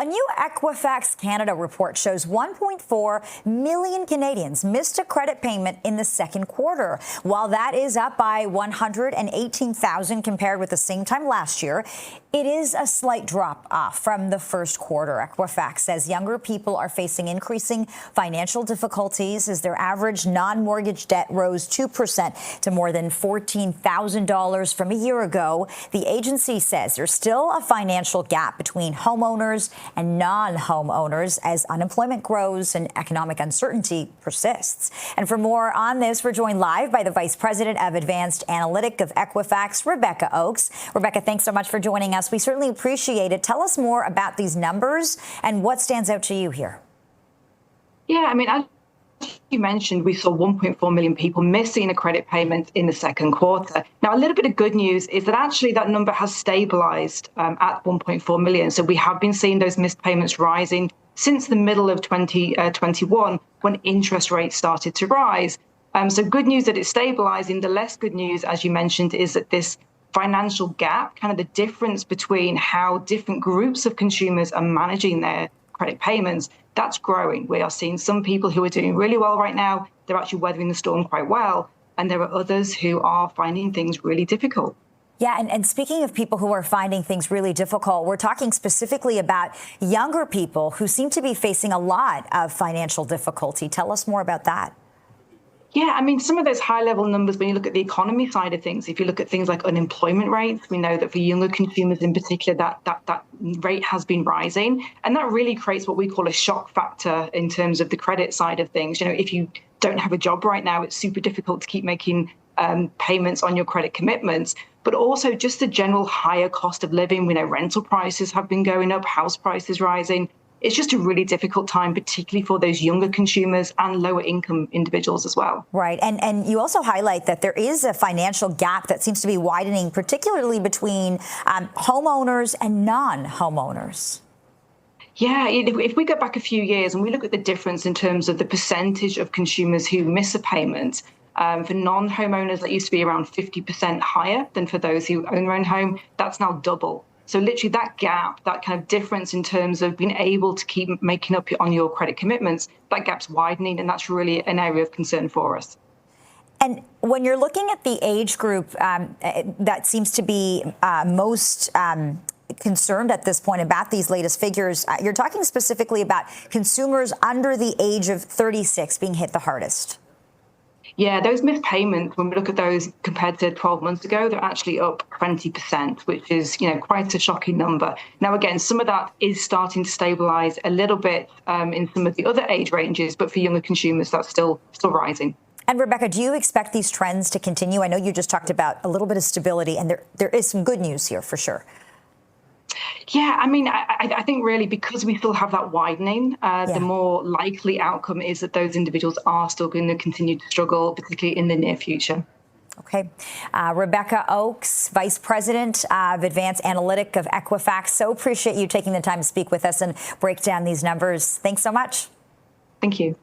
A new Equifax Canada report shows 1.4 million Canadians missed a credit payment in the second quarter. While that is up by 118,000 compared with the same time last year, it is a slight drop off from the first quarter. Equifax says younger people are facing increasing financial difficulties as their average non-mortgage debt rose 2% to more than $14,000 from a year ago. The agency says there's still a financial gap between homeowners and non-homeowners as unemployment grows and economic uncertainty persists. And for more on this, we're joined live by the Vice President of Advanced Analytic of Equifax, Rebecca Oakes. Rebecca, thanks so much for joining us. We certainly appreciate it. Tell us more about these numbers and what stands out to you here. Yeah, I mean, as you mentioned, we saw 1.4 million people missing a credit payment in the second quarter. Now, a little bit of good news is that actually that number has stabilized at 1.4 million. So we have been seeing those missed payments rising since the middle of 2021 when interest rates started to rise. So good news that it's stabilizing. The less good news, as you mentioned, is that this financial gap, kind of the difference between how different groups of consumers are managing their credit payments, that's growing. We are seeing some people who are doing really well right now. They're actually weathering the storm quite well. And there are others who are finding things really difficult. Yeah, and speaking of people who are finding things really difficult, we're talking specifically about younger people who seem to be facing a lot of financial difficulty. Tell us more about that. Yeah, I mean, some of those high-level numbers, when you look at the economy side of things, if you look at things like unemployment rates, we know that for younger consumers in particular, that rate has been rising. And that really creates what we call a shock factor in terms of the credit side of things. You know, if you don't have a job right now, it's super difficult to keep making payments on your credit commitments. But also just the general higher cost of living. We know rental prices have been going up, house prices rising. It's just a really difficult time, particularly for those younger consumers and lower income individuals as well. Right. And you also highlight that there is a financial gap that seems to be widening, particularly between homeowners and non-homeowners. Yeah, if we go back a few years and we look at the difference in terms of the percentage of consumers who miss a payment, for non-homeowners, that used to be around 50% higher than for those who own their own home. That's now double. So literally that gap, that kind of difference in terms of being able to keep making up on your credit commitments, that gap's widening, and that's really an area of concern for us. And when you're looking at the age group that seems to be most concerned at this point about these latest figures, you're talking specifically about consumers under the age of 36 being hit the hardest. Yeah, those missed payments, when we look at those compared to 12 months ago, they're actually up 20%, which is, quite a shocking number. Now, again, some of that is starting to stabilize a little bit in some of the other age ranges, but for younger consumers, that's still rising. And Rebecca, do you expect these trends to continue? I know you just talked about a little bit of stability, and there is some good news here for sure. Yeah, I mean, I think really because we still have that widening, the more likely outcome is that those individuals are still going to continue to struggle, particularly in the near future. Okay. Rebecca Oakes, Vice President of Advanced Analytic of Equifax. So appreciate you taking the time to speak with us and break down these numbers. Thanks so much. Thank you.